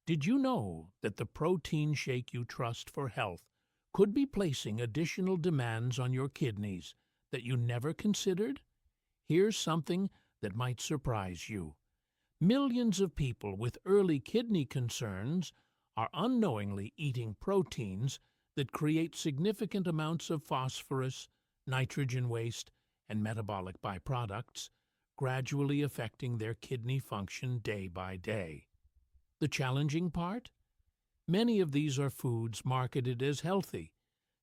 Did you know that the protein shake you trust for health could be placing additional demands on your kidneys that you never considered? Here's something that might surprise you. Millions of people with early kidney concerns are unknowingly eating proteins that create significant amounts of phosphorus, nitrogen waste, and metabolic byproducts, gradually affecting their kidney function day by day. The challenging part? Many of these are foods marketed as healthy,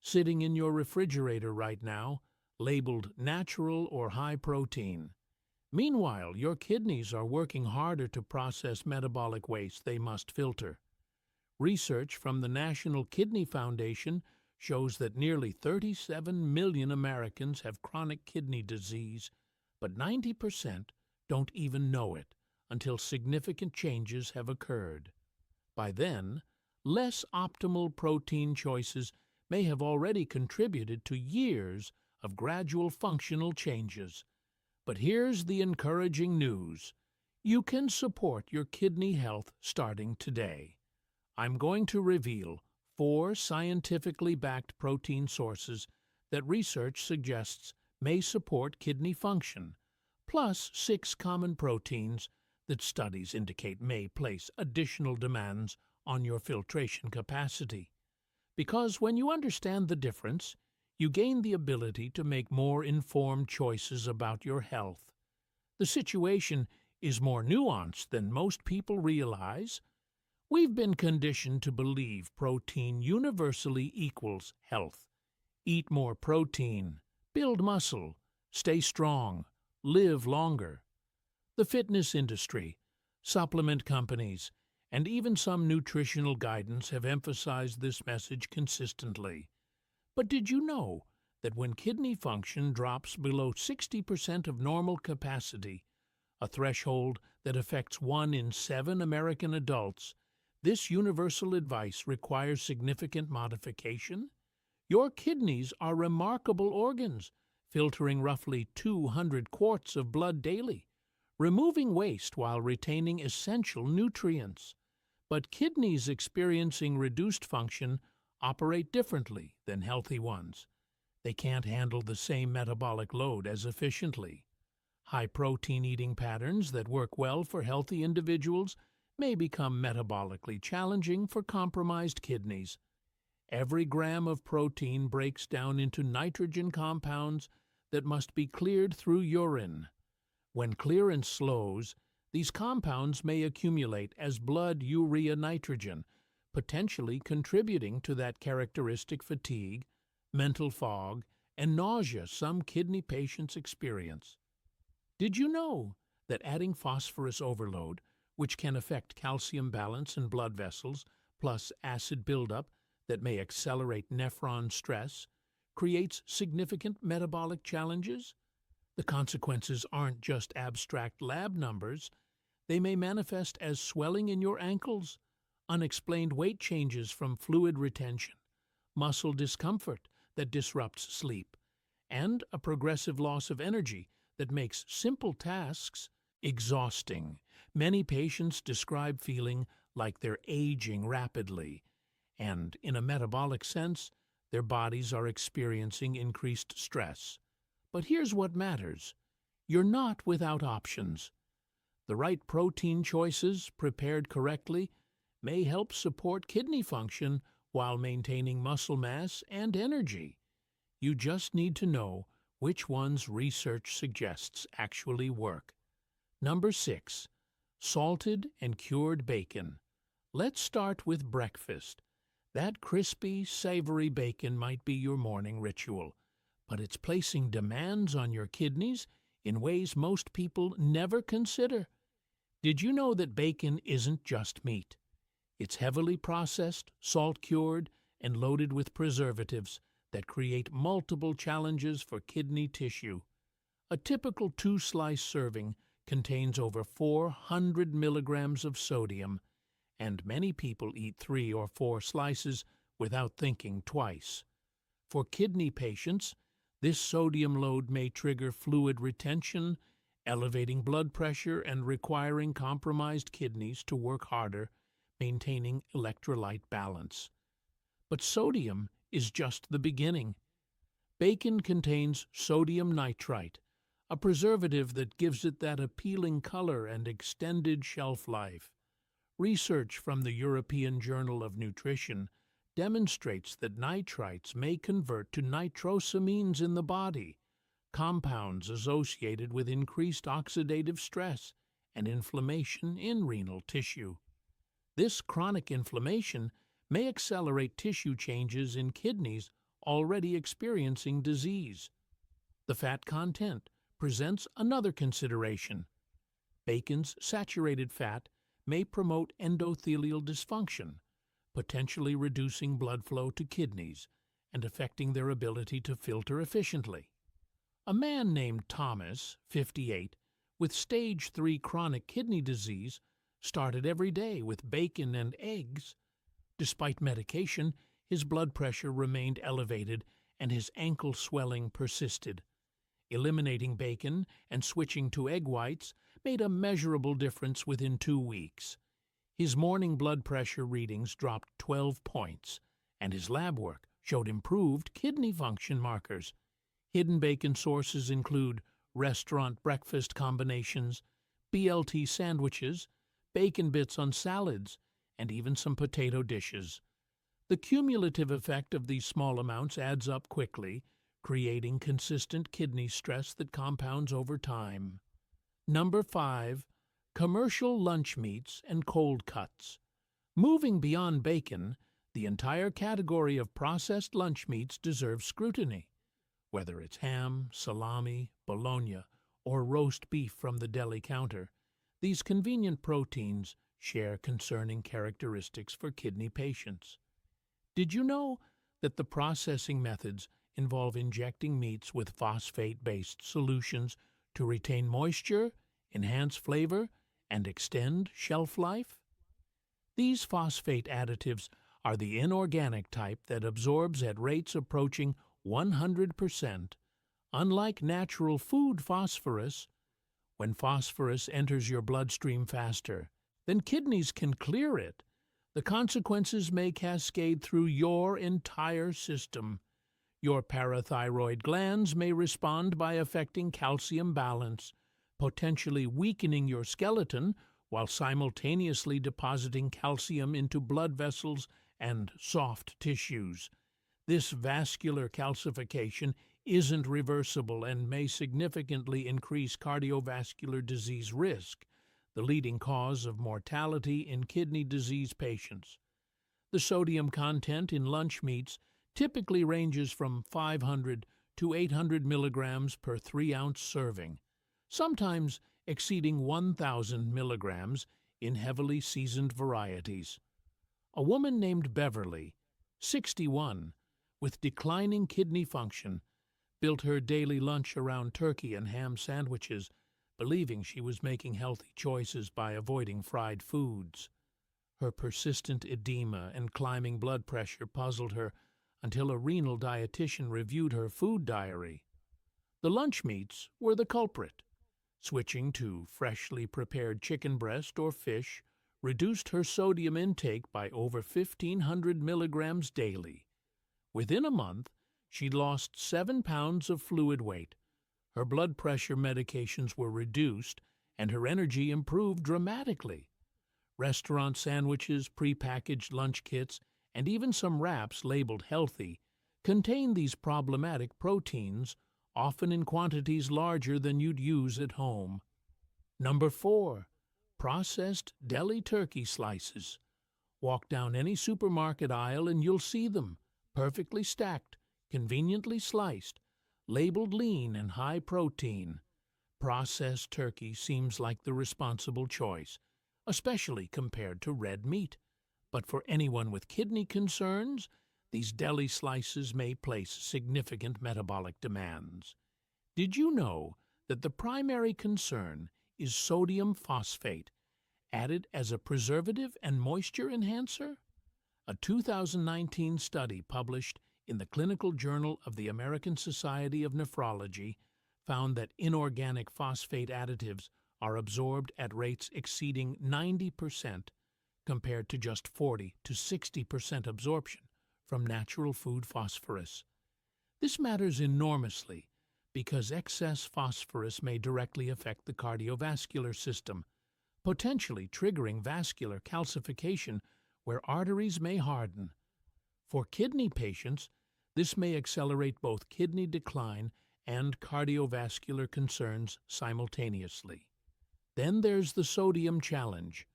sitting in your refrigerator right now, labeled natural or high protein. Meanwhile, your kidneys are working harder to process metabolic waste they must filter. Research from the National Kidney Foundation shows that nearly 37 million Americans have chronic kidney disease, but 90% don't even know it until significant changes have occurred. By then, less optimal protein choices may have already contributed to years of gradual functional changes. But here's the encouraging news. You can support your kidney health starting today. I'm going to reveal 4 scientifically backed protein sources that research suggests may support kidney function, plus 6 common proteins that studies indicate may place additional demands on your filtration capacity. Because when you understand the difference, you gain the ability to make more informed choices about your health. The situation is more nuanced than most people realize. We've been conditioned to believe protein universally equals health. Eat more protein, build muscle, stay strong, live longer. The fitness industry, supplement companies, and even some nutritional guidance have emphasized this message consistently. But did you know that when kidney function drops below 60% of normal capacity, a threshold that affects 1 in 7 American adults, this universal advice requires significant modification? Your kidneys are remarkable organs, filtering roughly 200 quarts of blood daily, removing waste while retaining essential nutrients. But kidneys experiencing reduced function operate differently than healthy ones. They can't handle the same metabolic load as efficiently. High-protein eating patterns that work well for healthy individuals may become metabolically challenging for compromised kidneys. Every gram of protein breaks down into nitrogen compounds that must be cleared through urine. When clearance slows, these compounds may accumulate as blood urea nitrogen, potentially contributing to that characteristic fatigue, mental fog, and nausea some kidney patients experience. Did you know that adding phosphorus overload, which can affect calcium balance in blood vessels, plus acid buildup that may accelerate nephron stress, creates significant metabolic challenges? The consequences aren't just abstract lab numbers. They may manifest as swelling in your ankles, unexplained weight changes from fluid retention, muscle discomfort that disrupts sleep, and a progressive loss of energy that makes simple tasks exhausting. Many patients describe feeling like they're aging rapidly, and in a metabolic sense, their bodies are experiencing increased stress. But here's what matters. You're not without options. The right protein choices, prepared correctly, may help support kidney function while maintaining muscle mass and energy. You just need to know which ones research suggests actually work. Number 6. Salted and cured bacon. Let's start with breakfast. That crispy, savory bacon might be your morning ritual, but it's placing demands on your kidneys in ways most people never consider. Did you know that bacon isn't just meat? It's heavily processed, salt-cured, and loaded with preservatives that create multiple challenges for kidney tissue. A typical 2-slice serving contains over 400 milligrams of sodium, and many people eat 3 or 4 slices without thinking twice. For kidney patients, this sodium load may trigger fluid retention, elevating blood pressure and requiring compromised kidneys to work harder, maintaining electrolyte balance. But sodium is just the beginning. Bacon contains sodium nitrite, a preservative that gives it that appealing color and extended shelf life. Research from the European Journal of Nutrition demonstrates that nitrites may convert to nitrosamines in the body, compounds associated with increased oxidative stress and inflammation in renal tissue. This chronic inflammation may accelerate tissue changes in kidneys already experiencing disease. The fat content presents another consideration. Bacon's saturated fat may promote endothelial dysfunction, potentially reducing blood flow to kidneys and affecting their ability to filter efficiently. A man named Thomas, 58, with stage 3 chronic kidney disease, started every day with bacon and eggs. Despite medication, his blood pressure remained elevated and his ankle swelling persisted. Eliminating bacon and switching to egg whites made a measurable difference within 2 weeks. His morning blood pressure readings dropped 12 points, and his lab work showed improved kidney function markers. Hidden bacon sources include restaurant breakfast combinations, BLT sandwiches, bacon bits on salads, and even some potato dishes. The cumulative effect of these small amounts adds up quickly, creating consistent kidney stress that compounds over time. Number 5. Commercial lunch meats and cold cuts. Moving beyond bacon, the entire category of processed lunch meats deserves scrutiny. Whether it's ham, salami, bologna, or roast beef from the deli counter, these convenient proteins share concerning characteristics for kidney patients. Did you know that the processing methods involve injecting meats with phosphate-based solutions to retain moisture, enhance flavor, and extend shelf life? These phosphate additives are the inorganic type that absorbs at rates approaching 100%. Unlike natural food phosphorus, when phosphorus enters your bloodstream faster than kidneys can clear it, the consequences may cascade through your entire system. Your parathyroid glands may respond by affecting calcium balance, potentially weakening your skeleton while simultaneously depositing calcium into blood vessels and soft tissues. This vascular calcification isn't reversible and may significantly increase cardiovascular disease risk, the leading cause of mortality in kidney disease patients. The sodium content in lunch meats typically ranges from 500 to 800 milligrams per 3-ounce serving, sometimes exceeding 1,000 milligrams in heavily seasoned varieties. A woman named Beverly, 61, with declining kidney function, built her daily lunch around turkey and ham sandwiches, believing she was making healthy choices by avoiding fried foods. Her persistent edema and climbing blood pressure puzzled her until a renal dietitian reviewed her food diary. The lunch meats were the culprit. Switching to freshly prepared chicken breast or fish reduced her sodium intake by over 1,500 milligrams daily. Within a month, she'd lost 7 pounds of fluid weight. Her blood pressure medications were reduced, and her energy improved dramatically. Restaurant sandwiches, prepackaged lunch kits, and even some wraps labeled healthy contain these problematic proteins, often in quantities larger than you'd use at home. Number 4. Processed deli turkey slices. Walk down any supermarket aisle and you'll see them, perfectly stacked, conveniently sliced, labeled lean and high protein. Processed turkey seems like the responsible choice, especially compared to red meat. But for anyone with kidney concerns, these deli slices may place significant metabolic demands. Did you know that the primary concern is sodium phosphate, added as a preservative and moisture enhancer? A 2019 study published in the Clinical Journal of the American Society of Nephrology found that inorganic phosphate additives are absorbed at rates exceeding 90%, compared to just 40 to 60% absorption from natural food phosphorus. This matters enormously because excess phosphorus may directly affect the cardiovascular system, potentially triggering vascular calcification where arteries may harden. For kidney patients, this may accelerate both kidney decline and cardiovascular concerns simultaneously. Then there's the sodium challenge.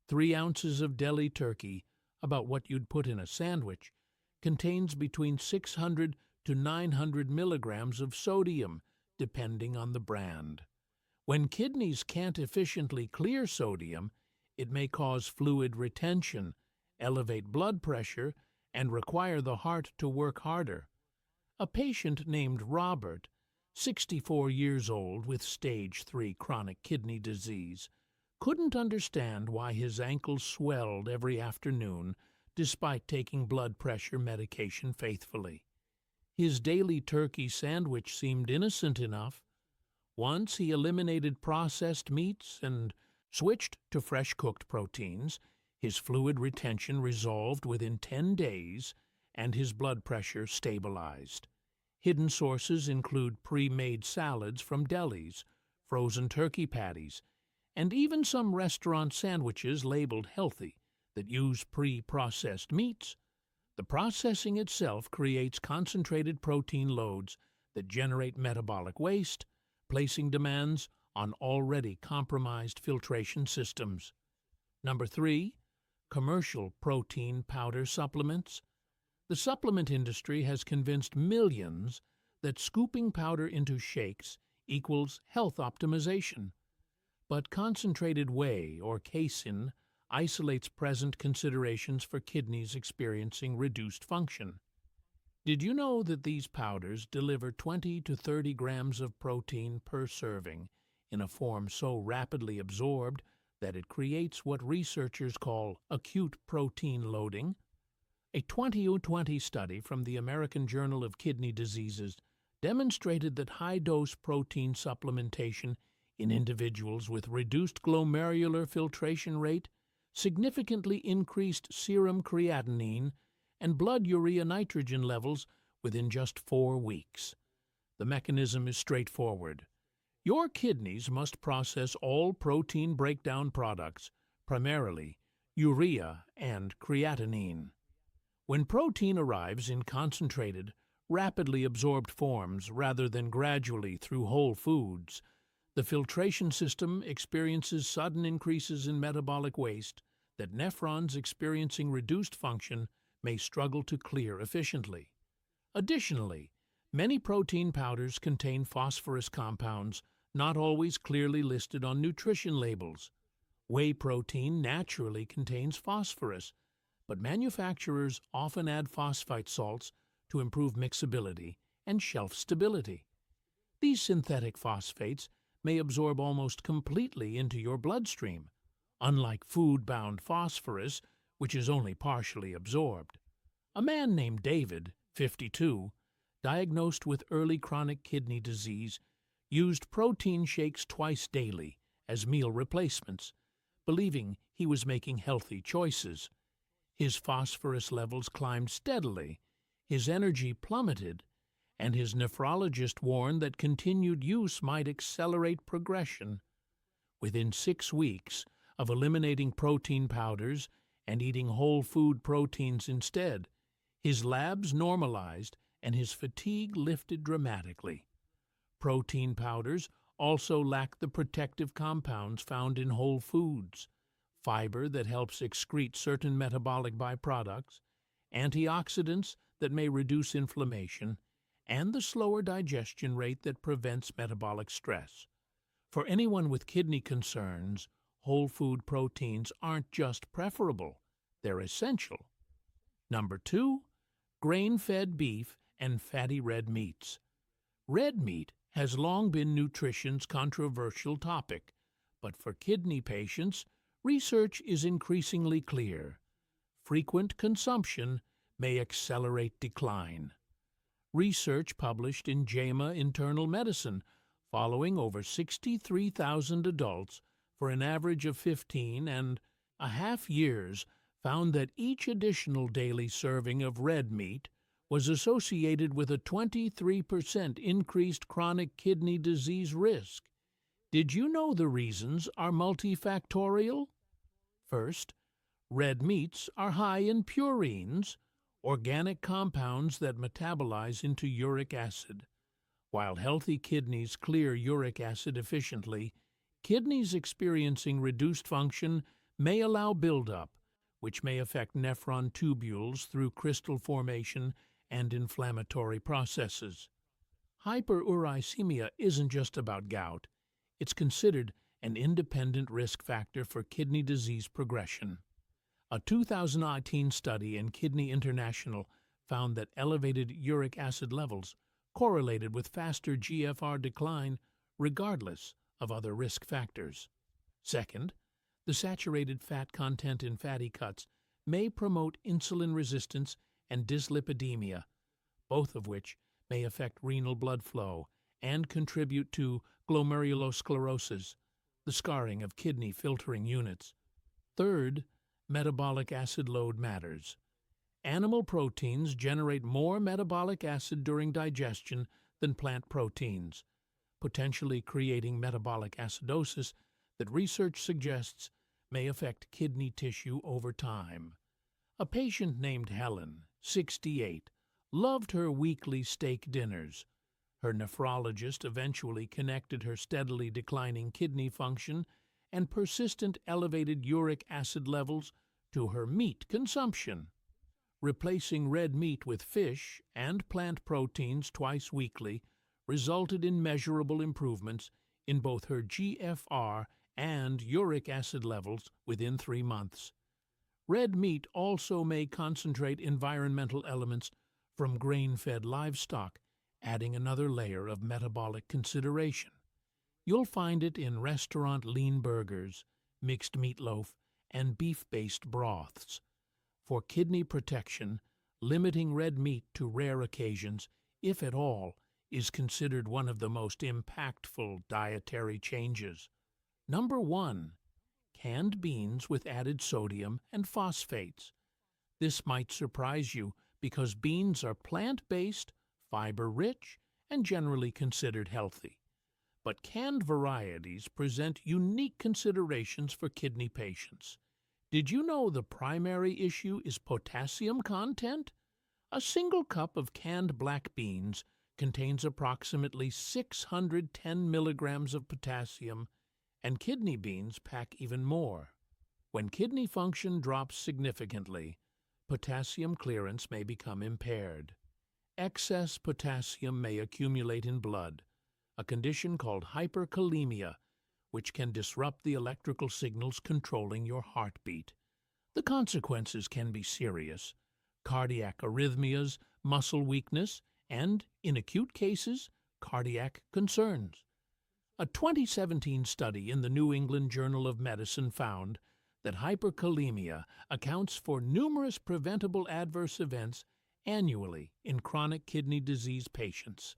3 ounces of deli turkey, about what you'd put in a sandwich, contains between 600 to 900 milligrams of sodium, depending on the brand. When kidneys can't efficiently clear sodium, it may cause fluid retention, elevate blood pressure, and require the heart to work harder. A patient named Robert, 64 years old with stage 3 chronic kidney disease, couldn't understand why his ankles swelled every afternoon despite taking blood pressure medication faithfully. His daily turkey sandwich seemed innocent enough. Once he eliminated processed meats and switched to fresh-cooked proteins, his fluid retention resolved within 10 days and his blood pressure stabilized. Hidden sources include pre-made salads from delis, frozen turkey patties, and even some restaurant sandwiches labeled healthy that use pre-processed meats. The processing itself creates concentrated protein loads that generate metabolic waste, placing demands on already compromised filtration systems. Number 3, commercial protein powder supplements. The supplement industry has convinced millions that scooping powder into shakes equals health optimization. But concentrated whey, or casein, isolates present considerations for kidneys experiencing reduced function. Did you know that these powders deliver 20 to 30 grams of protein per serving in a form so rapidly absorbed that it creates what researchers call acute protein loading? A 2020 study from the American Journal of Kidney Diseases demonstrated that high-dose protein supplementation in individuals with reduced glomerular filtration rate significantly increased serum creatinine and blood urea nitrogen levels within just 4 weeks. The mechanism is straightforward. Your kidneys must process all protein breakdown products, primarily urea and creatinine. When protein arrives in concentrated, rapidly absorbed forms rather than gradually through whole foods, the filtration system experiences sudden increases in metabolic waste that nephrons experiencing reduced function may struggle to clear efficiently. Additionally, many protein powders contain phosphorus compounds not always clearly listed on nutrition labels. Whey protein naturally contains phosphorus, but manufacturers often add phosphate salts to improve mixability and shelf stability. These synthetic phosphates may absorb almost completely into your bloodstream, unlike food-bound phosphorus, which is only partially absorbed. A man named David, 52, diagnosed with early chronic kidney disease, used protein shakes twice daily as meal replacements, believing he was making healthy choices. His phosphorus levels climbed steadily, his energy plummeted, and his nephrologist warned that continued use might accelerate progression. Within 6 weeks of eliminating protein powders and eating whole food proteins instead, his labs normalized and his fatigue lifted dramatically. Protein powders also lack the protective compounds found in whole foods, fiber that helps excrete certain metabolic byproducts, antioxidants that may reduce inflammation, and the slower digestion rate that prevents metabolic stress. For anyone with kidney concerns, whole food proteins aren't just preferable, they're essential. Number 2, grain-fed beef and fatty red meats. Red meat has long been nutrition's controversial topic, but for kidney patients, research is increasingly clear. Frequent consumption may accelerate decline. Research published in JAMA Internal Medicine, following over 63,000 adults for an average of 15 and A half years found that each additional daily serving of red meat was associated with a 23% increased chronic kidney disease risk. Did you know the reasons are multifactorial? First, red meats are high in purines, organic compounds that metabolize into uric acid. While healthy kidneys clear uric acid efficiently, kidneys experiencing reduced function may allow buildup, which may affect nephron tubules through crystal formation and inflammatory processes. Hyperuricemia isn't just about gout. It's considered an independent risk factor for kidney disease progression. A 2018 study in Kidney International found that elevated uric acid levels correlated with faster GFR decline regardless of other risk factors. Second, the saturated fat content in fatty cuts may promote insulin resistance and dyslipidemia, both of which may affect renal blood flow and contribute to glomerulosclerosis, the scarring of kidney filtering units. Third, metabolic acid load matters. Animal proteins generate more metabolic acid during digestion than plant proteins, potentially creating metabolic acidosis that research suggests may affect kidney tissue over time. A patient named Helen, 68, loved her weekly steak dinners. Her nephrologist eventually connected her steadily declining kidney function and persistent elevated uric acid levels to her meat consumption. Replacing red meat with fish and plant proteins twice weekly resulted in measurable improvements in both her GFR and uric acid levels within 3 months. Red meat also may concentrate environmental elements from grain-fed livestock, adding another layer of metabolic consideration. You'll find it in restaurant lean burgers, mixed meatloaf, and beef-based broths. For kidney protection, limiting red meat to rare occasions, if at all, is considered one of the most impactful dietary changes. Number 1. Canned beans with added sodium and phosphates. This might surprise you because beans are plant-based, fiber-rich, and generally considered healthy. But canned varieties present unique considerations for kidney patients. Did you know the primary issue is potassium content? A single cup of canned black beans contains approximately 610 milligrams of potassium, and kidney beans pack even more. When kidney function drops significantly, potassium clearance may become impaired. Excess potassium may accumulate in blood, a condition called hyperkalemia, which can disrupt the electrical signals controlling your heartbeat. The consequences can be serious: cardiac arrhythmias, muscle weakness, and, in acute cases, cardiac concerns. A 2017 study in the New England Journal of Medicine found that hyperkalemia accounts for numerous preventable adverse events annually in chronic kidney disease patients.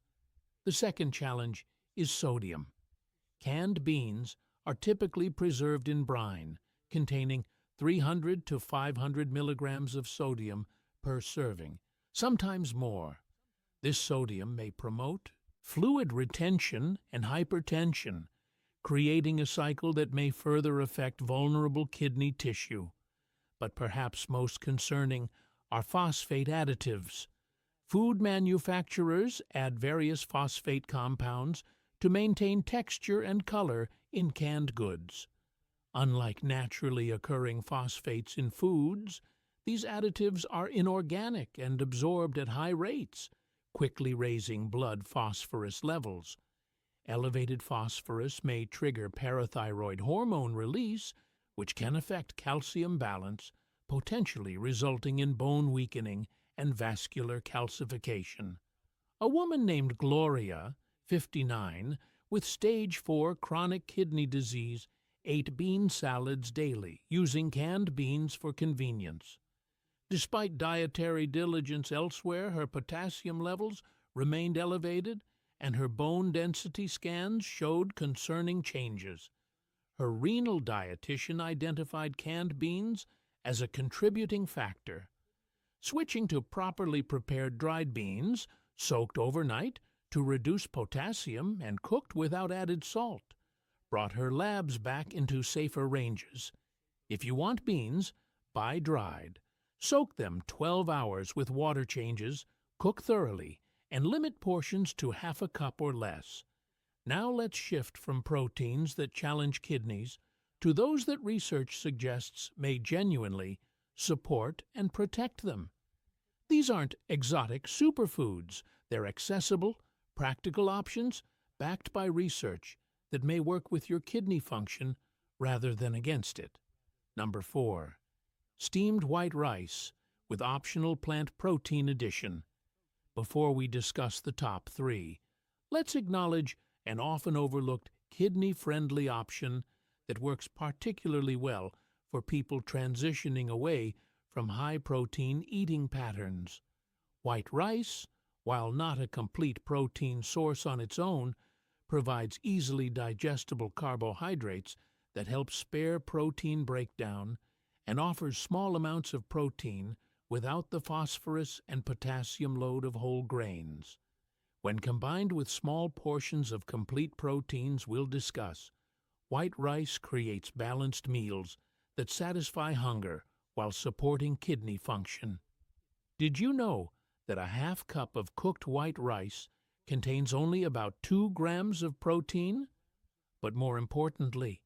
The second challenge is sodium. Canned beans are typically preserved in brine, containing 300 to 500 milligrams of sodium per serving, sometimes more. This sodium may promote fluid retention and hypertension, creating a cycle that may further affect vulnerable kidney tissue. But perhaps most concerning are phosphate additives. Food manufacturers add various phosphate compounds to maintain texture and color in canned goods. Unlike naturally occurring phosphates in foods, these additives are inorganic and absorbed at high rates, quickly raising blood phosphorus levels. Elevated phosphorus may trigger parathyroid hormone release, which can affect calcium balance, potentially resulting in bone weakening and vascular calcification. A woman named Gloria, 59, with stage 4 chronic kidney disease, ate bean salads daily, using canned beans for convenience. Despite dietary diligence elsewhere, her potassium levels remained elevated, and her bone density scans showed concerning changes. Her renal dietitian identified canned beans as a contributing factor. Switching to properly prepared dried beans, soaked overnight to reduce potassium and cooked without added salt, brought her labs back into safer ranges. If you want beans, buy dried. Soak them 12 hours with water changes, cook thoroughly, and limit portions to half a cup or less. Now let's shift from proteins that challenge kidneys to those that research suggests may genuinely support and protect them. These aren't exotic superfoods. They're accessible, practical options backed by research that may work with your kidney function rather than against it. Number 4. Steamed white rice with optional plant protein addition. Before we discuss the top 3, let's acknowledge an often overlooked kidney-friendly option that works particularly well for people transitioning away from high-protein eating patterns. White rice, while not a complete protein source on its own, provides easily digestible carbohydrates that help spare protein breakdown and offers small amounts of protein without the phosphorus and potassium load of whole grains. When combined with small portions of complete proteins we'll discuss, white rice creates balanced meals that satisfy hunger while supporting kidney function. Did you know that a half cup of cooked white rice contains only about 2 grams of protein? But more importantly,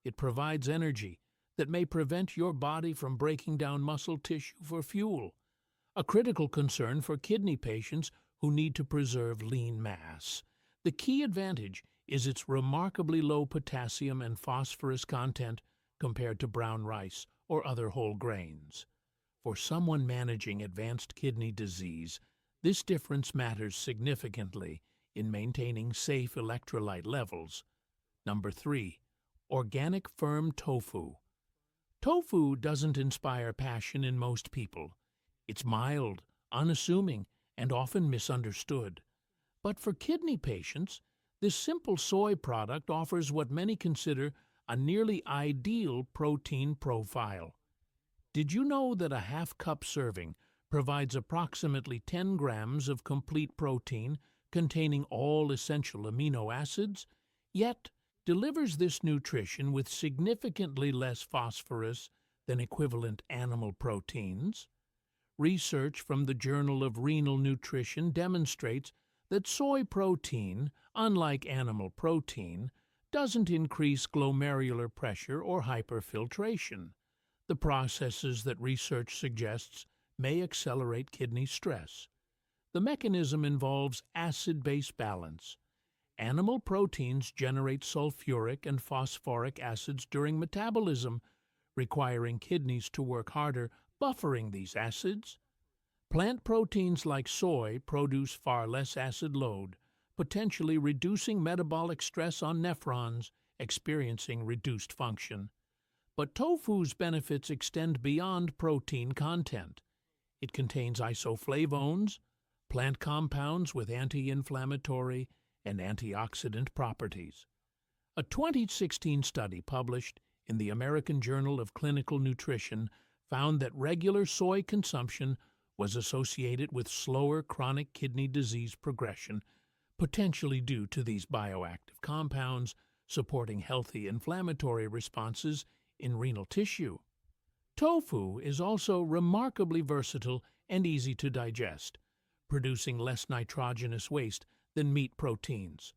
it provides energy that may prevent your body from breaking down muscle tissue for fuel, a critical concern for kidney patients who need to preserve lean mass. The key advantage is its remarkably low potassium and phosphorus content compared to brown rice or other whole grains. For someone managing advanced kidney disease, this difference matters significantly in maintaining safe electrolyte levels. Number 3. Organic firm tofu. Tofu doesn't inspire passion in most people. It's mild, unassuming, and often misunderstood. But for kidney patients, this simple soy product offers what many consider a nearly ideal protein profile. Did you know that a half-cup serving provides approximately 10 grams of complete protein containing all essential amino acids, yet delivers this nutrition with significantly less phosphorus than equivalent animal proteins? Research from the Journal of Renal Nutrition demonstrates that soy protein, unlike animal protein, doesn't increase glomerular pressure or hyperfiltration, the processes that research suggests may accelerate kidney stress. The mechanism involves acid-base balance. Animal proteins generate sulfuric and phosphoric acids during metabolism, requiring kidneys to work harder buffering these acids. Plant proteins like soy produce far less acid load, potentially reducing metabolic stress on nephrons experiencing reduced function. But tofu's benefits extend beyond protein content. It contains isoflavones, plant compounds with anti-inflammatory and antioxidant properties. A 2016 study published in the American Journal of Clinical Nutrition found that regular soy consumption was associated with slower chronic kidney disease progression, potentially due to these bioactive compounds supporting healthy inflammatory responses in renal tissue. Tofu is also remarkably versatile and easy to digest, producing less nitrogenous waste than meat proteins.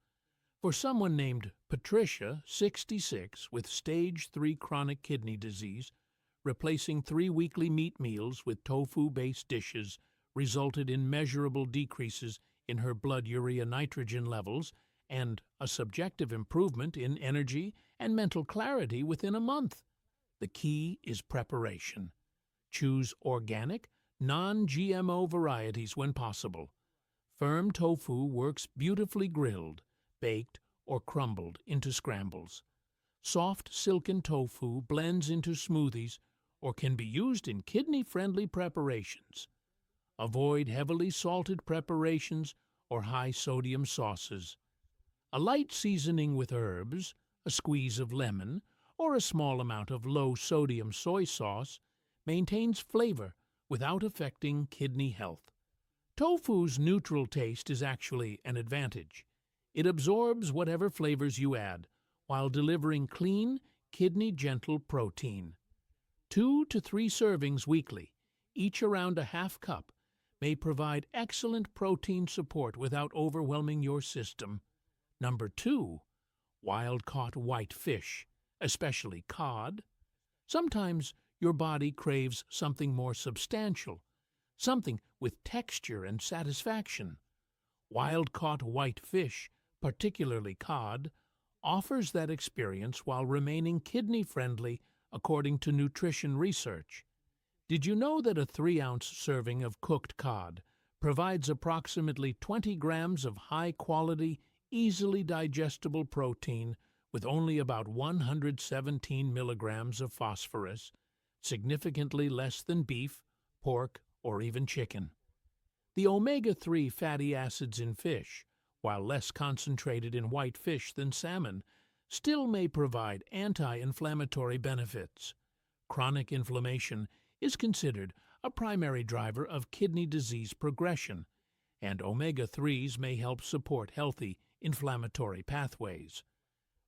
For someone named Patricia, 66, with stage 3 chronic kidney disease, replacing 3 weekly meat meals with tofu-based dishes resulted in measurable decreases in her blood urea nitrogen levels and a subjective improvement in energy and mental clarity within a month. The key is preparation. Choose organic, non-GMO varieties when possible. Firm tofu works beautifully grilled, baked, or crumbled into scrambles. Soft, silken tofu blends into smoothies or can be used in kidney-friendly preparations. Avoid heavily salted preparations or high-sodium sauces. A light seasoning with herbs, a squeeze of lemon, or a small amount of low-sodium soy sauce maintains flavor without affecting kidney health. Tofu's neutral taste is actually an advantage. It absorbs whatever flavors you add, while delivering clean, kidney-gentle protein. 2 to 3 servings weekly, each around a half cup, may provide excellent protein support without overwhelming your system. Number 2, wild-caught white fish, especially cod. Sometimes your body craves something more substantial, something with texture and satisfaction. Wild-caught white fish, particularly cod, offers that experience while remaining kidney-friendly according to nutrition research. Did you know that a 3-ounce serving of cooked cod provides approximately 20 grams of high-quality, easily digestible protein with only about 117 milligrams of phosphorus, significantly less than beef, pork, or even chicken? The omega-3 fatty acids in fish, while less concentrated in white fish than salmon, still may provide anti-inflammatory benefits. Chronic inflammation is considered a primary driver of kidney disease progression, and omega-3s may help support healthy inflammatory pathways.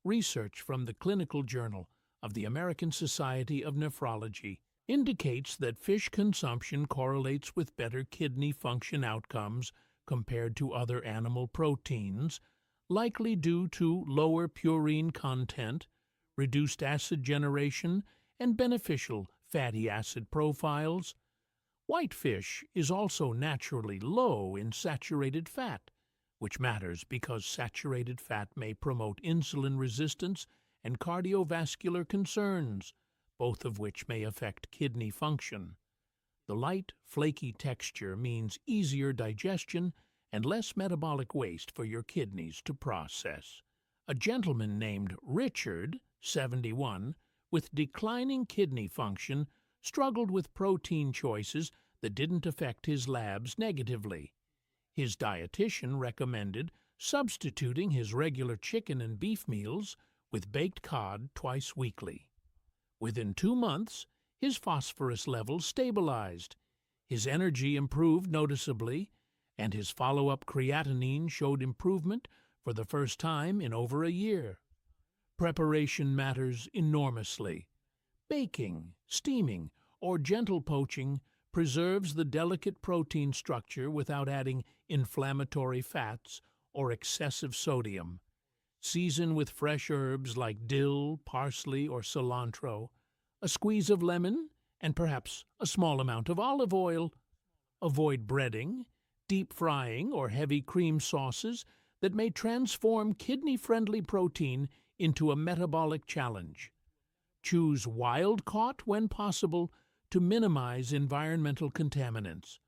Research from the Clinical Journal of the American Society of Nephrology indicates that fish consumption correlates with better kidney function outcomes compared to other animal proteins, likely due to lower purine content, reduced acid generation, and beneficial fatty acid profiles. White fish is also naturally low in saturated fat, which matters because saturated fat may promote insulin resistance and cardiovascular concerns, both of which may affect kidney function. The light, flaky texture means easier digestion and less metabolic waste for your kidneys to process. A gentleman named Richard, 71, with declining kidney function, struggled with protein choices that didn't affect his labs negatively. His dietitian recommended substituting his regular chicken and beef meals with baked cod twice weekly. Within 2 months, his phosphorus levels stabilized, his energy improved noticeably, and his follow-up creatinine showed improvement for the first time in over a year. Preparation matters enormously. Baking, steaming, or gentle poaching preserves the delicate protein structure without adding inflammatory fats or excessive sodium. Season with fresh herbs like dill, parsley, or cilantro, a squeeze of lemon, and perhaps a small amount of olive oil. Avoid breading, deep frying, or heavy cream sauces that may transform kidney-friendly protein into a metabolic challenge. Choose wild-caught when possible to minimize environmental contaminants.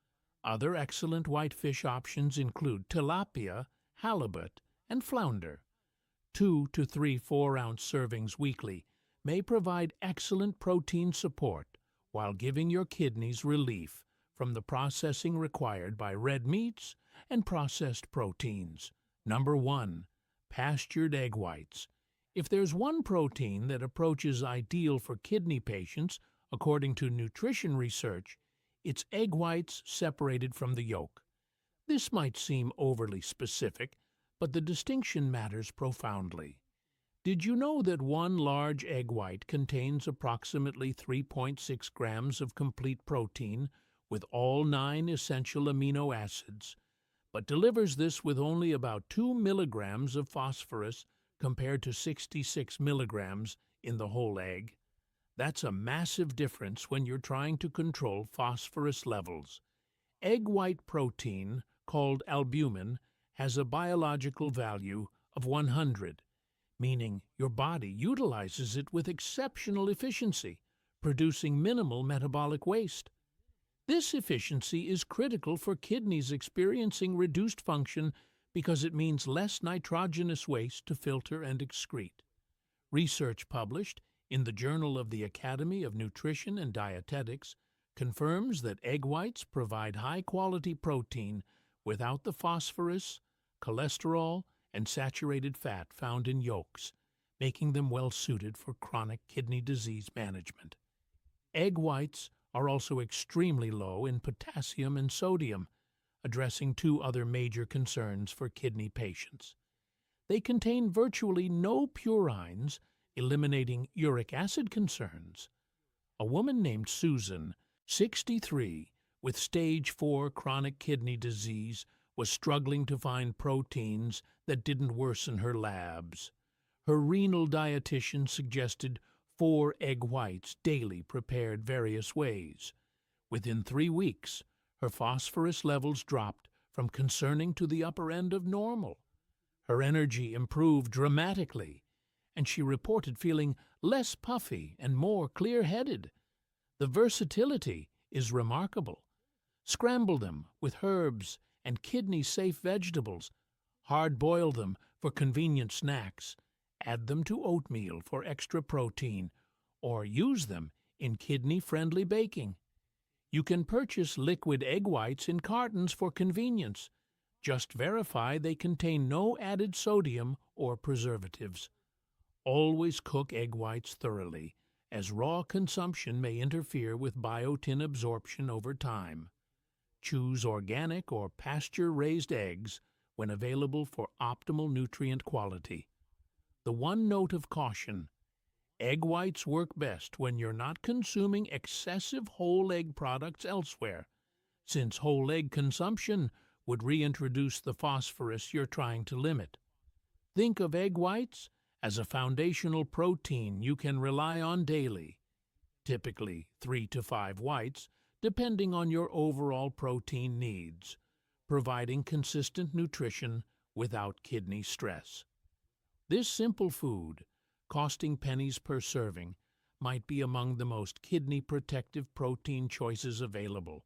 Other excellent whitefish options include tilapia, halibut, and flounder. 2 to 3 4-ounce servings weekly may provide excellent protein support while giving your kidneys relief from the processing required by red meats and processed proteins. Number 1. Pastured egg whites. If there's one protein that approaches ideal for kidney patients, according to nutrition research, it's egg whites separated from the yolk. This might seem overly specific, but the distinction matters profoundly. Did you know that one large egg white contains approximately 3.6 grams of complete protein with all 9 essential amino acids, but delivers this with only about 2 milligrams of phosphorus compared to 66 milligrams in the whole egg? That's a massive difference when you're trying to control phosphorus levels. Egg white protein, called albumin, has a biological value of 100, meaning your body utilizes it with exceptional efficiency, producing minimal metabolic waste. This efficiency is critical for kidneys experiencing reduced function because it means less nitrogenous waste to filter and excrete. Research published in the Journal of the Academy of Nutrition and Dietetics confirms that egg whites provide high-quality protein without the phosphorus, cholesterol, and saturated fat found in yolks, making them well suited for chronic kidney disease management. Egg whites are also extremely low in potassium and sodium, addressing two other major concerns for kidney patients. They contain virtually no purines, eliminating uric acid concerns. A woman named Susan, 63, with stage 4 chronic kidney disease, was struggling to find proteins that didn't worsen her labs. Her renal dietitian suggested 4 egg whites daily prepared various ways. Within 3 weeks, her phosphorus levels dropped from concerning to the upper end of normal. Her energy improved dramatically, and she reported feeling less puffy and more clear-headed. The versatility is remarkable. Scramble them with herbs and kidney-safe vegetables. Hard-boil them for convenient snacks. Add them to oatmeal for extra protein, or use them in kidney-friendly baking. You can purchase liquid egg whites in cartons for convenience. Just verify they contain no added sodium or preservatives. Always cook egg whites thoroughly, as raw consumption may interfere with biotin absorption over time. Choose organic or pasture-raised eggs when available for optimal nutrient quality. The one note of caution: egg whites work best when you're not consuming excessive whole egg products elsewhere, since whole egg consumption would reintroduce the phosphorus you're trying to limit. Think of egg whites as a foundational protein you can rely on daily, typically 3 to 5 whites, depending on your overall protein needs, providing consistent nutrition without kidney stress. This simple food, costing pennies per serving, might be among the most kidney-protective protein choices available,